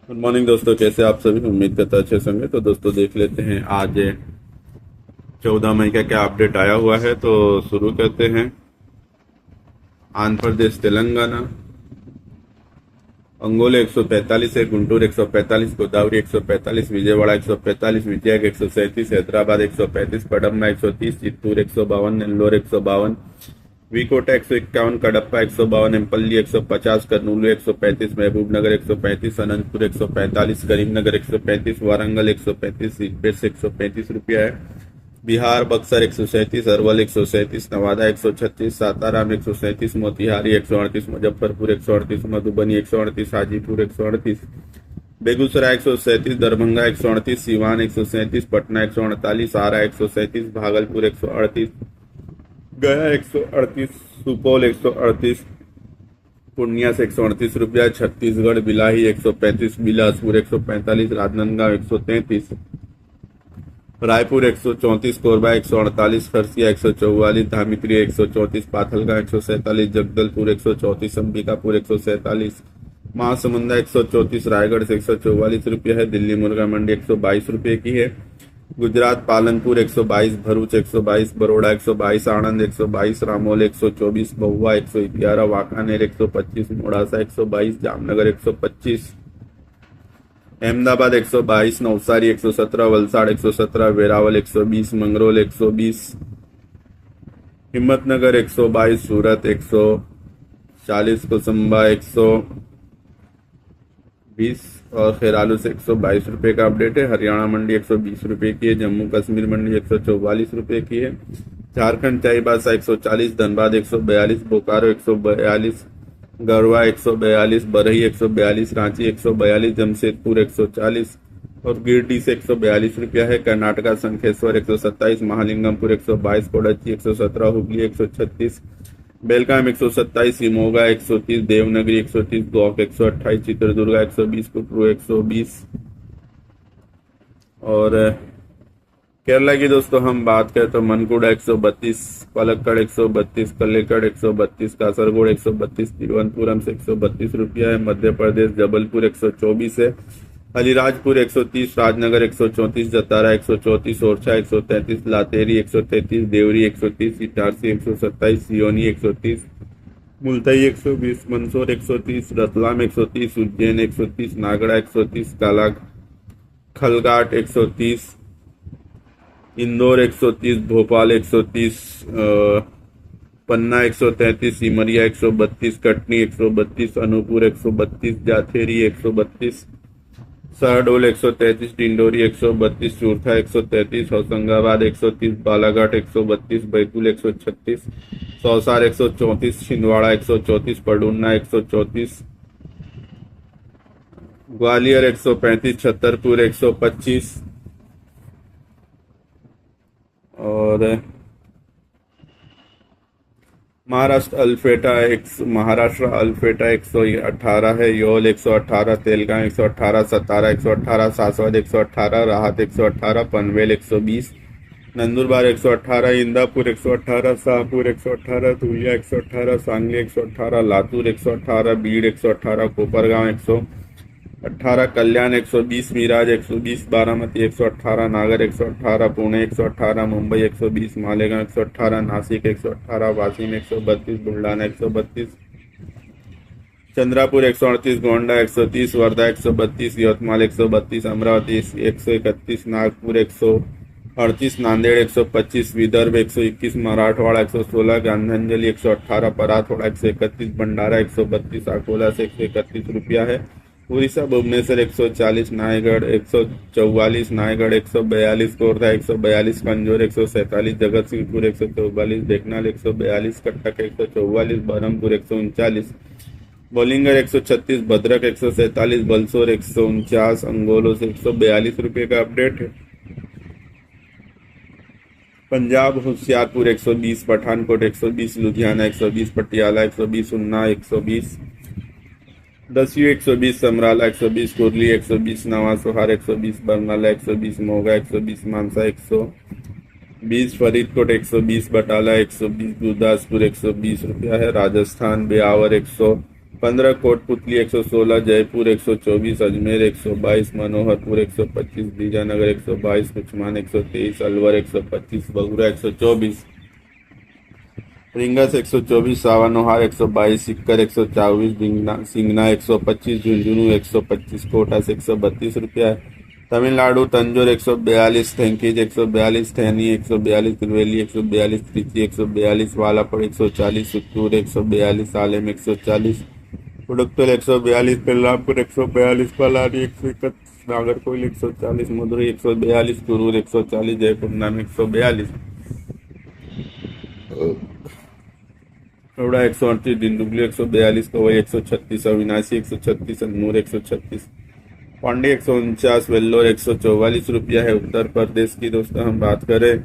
Good morning दोस्तों, कैसे आप सभी। उम्मीद करता अच्छे से होंगे। तो दोस्तों देख लेते हैं आज 14 मई का क्या अपडेट आया हुआ है। तो शुरू करते हैं। आंध्र प्रदेश तेलंगाना अंगोले 145 है, गुंटूर 145, गोदावरी 145, विजयवाड़ा 145, विजयक 137, हैदराबाद 135, पडम्मा 130, चित्तूर 152, नेल्लोर 152, विकोटा 151, कडप्पा 152, एम्पल्ली 150, कर्नूलु 135, महबूबनगर 135, अनंतपुर 145, करीमनगर 135, वारंगल 135, सीपेट 135 रुपया है। बिहार बक्सर 137, अरवल 137, नवादा 136, सासाराम 137, मोतिहारी 138, मुजफ्फरपुर 138, मधुबनी 138, हाजीपुर 138, बेगूसराय 137, दरभंगा 138, सिवान 137, पटना 148, आरा 137, भागलपुर 138, गया 138, सुपौल 138, पूर्णिया से 138 रुपया, छत्तीसगढ़ बिलाही 135, बिलासपुर 145, राजनांदगांव 133, रायपुर 134, कोरबा 148, खरसिया 144, धामित्री 134, पाथलगांव 147, जगदलपुर 134, अंबिकापुर 147, महासमुंदा 134, रायगढ़ से 144 रुपया है। दिल्ली मुर्गा मंडी 122 रुपये की है। गुजरात पालनपुर 122, भरूच 122, बड़ौदा 122, आणंद 122, रामोल 124, महुआ 111, वांकानेर 125, मोड़ासा 122, जामनगर 125, अहमदाबाद 122, नवसारी 117, वलसाड़ 117, वेरावल 120, मंगरोल 120, हिम्मतनगर 122, सूरत 140, कोसंबा 120 और खेरालू से 122 रुपये का अपडेट है। हरियाणा मंडी 120 रुपये की है। जम्मू कश्मीर मंडी 144 रुपये की है। झारखंड चाईबासा 140, धनबाद 142, बोकारो 142, गढ़वा 142, बरही 142, रांची 142, जमशेदपुर 140 और गिरडी से 142 रुपया है। कर्नाटका संखेश्वर 127, महालिंगमपुर 122, कोडच्ची 117, हुगली 136, बेलगाम 127, शिमोगा 130, देवनगरी 130, गोक 128, चित्रदुर्गा 120, कुटरू 120 और केरला की दोस्तों हम बात करें तो मनकुड़ा 132, पलक्कड़ 132, कल्लेकड़ 132, कासरगोड 132, तिरुवनंतपुरम से 132 रुपया है। मध्य प्रदेश जबलपुर 124 है। अलीराजपुर 130, राजनगर 134, जतारा 134, ओरछा 133, लातेरी 133, देवरी 130, इटारसी 127, सियोनी 130, मुल्ताई 120, मंदसौर 130, रतलाम 130, उज्जैन 130, नागड़ा 130, काला खलघाट 130, इंदौर 130, भोपाल 130, पन्ना 133, सिमरिया 132, कटनी 132, अनूपपुर 132, जाथेरी 132, शहडोल 133, डिंडोरी 132, चूरथा 133, होशंगाबाद 130, बालाघाट 132, बैतूल 136, सौसार 134, छिंदवाड़ा 134, पडुन्ना 134, ग्वालियर 135, छतरपुर 125 और महाराष्ट्र अल्फेटा 118 है। योल 118, तेलगांव 118, सतारा 118, सासवद 118, राहत 118, पनवेल 120, नंदुरबार 118, इंदापुर 118, शाहपुर 118, धुलिया 118, सांगली 118, लातूर 118, बीड़ 118, कोपरगांव 118, कल्याण 120, मिराज 120, बारामती 118, नागर 118, पुणे 118, मुंबई 120, मालेगांव 118, नासिक 118, वाशिम 132, बुलढाणा 132, चंद्रापुर 138, गोंडा 130, वर्धा 132, यवतमाळ 132, अमरावती 131, नागपुर 138, नांदेड़ 125, विदर्भ 121, मराठवाड़ा 116, गांधीजली 118, पराथवाड़ा 131, भंडारा 132, अकोला से 131 रुपया है। उड़ीसा भुवनेश्वर 140, नायगढ़ 144, नायगढ़ 142, कोरधा 142, कंजोर 147, जगत सिंहपुर 144, देखनाल 142, कटक 144, बरहमपुर 139, बोलिंगर 136, भद्रक 147, बलसोर 149, अंगोलो से 142 रुपये का अपडेट है। पंजाब होशियारपुर 120, पठानकोट 120, लुधियाना 120, पटियाला 120, उन्ना 120, दसियों 120, समराला 120, कुरली 120, नवा सोहार 120, बरनाला 120, मोगा 120, मानसा 120, फरीदकोट 120, बटाला 120, गुरदासपुर 120 रुपया है। राजस्थान ब्यावर 15 कोटपुतली 116, जयपुर 124, अजमेर 122, मनोहरपुर 125, दीजानगर 122, कुचमान 123, अलवर 125, बगुरा 124, रिंगस 124, सावानोहार 122, सिक्कर 124, सिंगना 125, झुंझुनू 125, कोटा से 132 रुपया है। तमिलनाडु तंजौर 142, थेंकीज 142, थैनी 142, तिरुवेली 142, त्रिची 142, वालापड़ 140, सुत्तूर 142, सालेम 140, उडुक्तल 142, पेल्लामपुर 142, पलानी 131, नागरकोइल 140, मदुरई 142, कुरूर 140, जयपुर नाम 142, हावड़ा 138, डिंडुगली 142, कवई 136, अविनाशी 136, अनमोर 136, पांडे 149, वेल्लोर 144 रुपया है। उत्तर प्रदेश की दोस्तों हम बात करें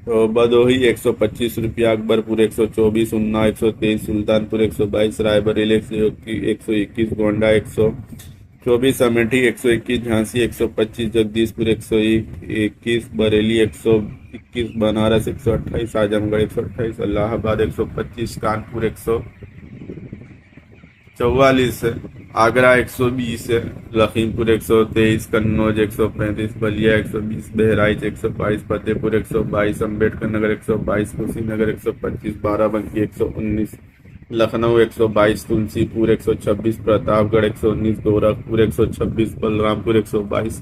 तो बदोही 125 रुपया, अकबरपुर 124, उन्नाव 123, सुल्तानपुर 122, रायबरेली 121, गोंडा 124, अमेठी 121, झांसी 125, जगदीशपुर 121, बरेली 121, बनारस 128, आजमगढ़ 128, इलाहाबाद 125, कानपुर 144, आगरा 120, लखीमपुर 123, कन्नौज 135, बलिया 120, बहराइच 122, फतेहपुर 122, अम्बेडकर नगर 122, कुशीनगर 125, बाराबंकी 119, लखनऊ 122, तुलसीपुर 126, प्रतापगढ़ 119, गोरखपुर 126, बलरामपुर 122,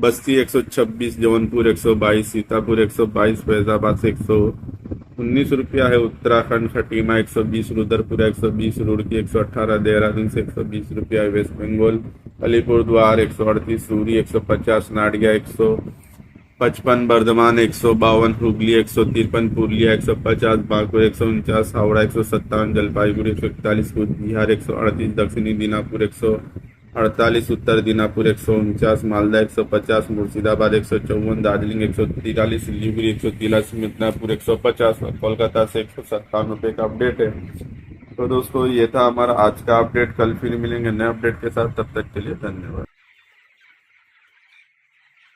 बस्ती 126, जौनपुर 122, सीतापुर 122, फैजाबाद से 119 रुपया है। उत्तराखंड खटीमा 120, रुद्रपुर 120, रुड़की 118, देहरादून से 120 रुपया है। वेस्ट बंगाल अलीपुरद्वार 138, सूरी 150, नाडिया 155, बर्धमान 152, हुगली 153, पुरुलिया 150, बांकुर 149, हावड़ा 157, जलपाईगुड़ी 141, कूच बिहार 138, दक्षिणी दीनापुर 148, उत्तर दीनापुर 149, मालदा 150, मुर्शिदाबाद 154, दार्जिलिंग 143, सिलीगुड़ी 143, मिदनापुर 150 और कोलकाता से 157 रुपये का अपडेट है। तो दोस्तों ये था हमारा आज का अपडेट। कल फिर मिलेंगे नए अपडेट के साथ, तब तक के लिए धन्यवाद।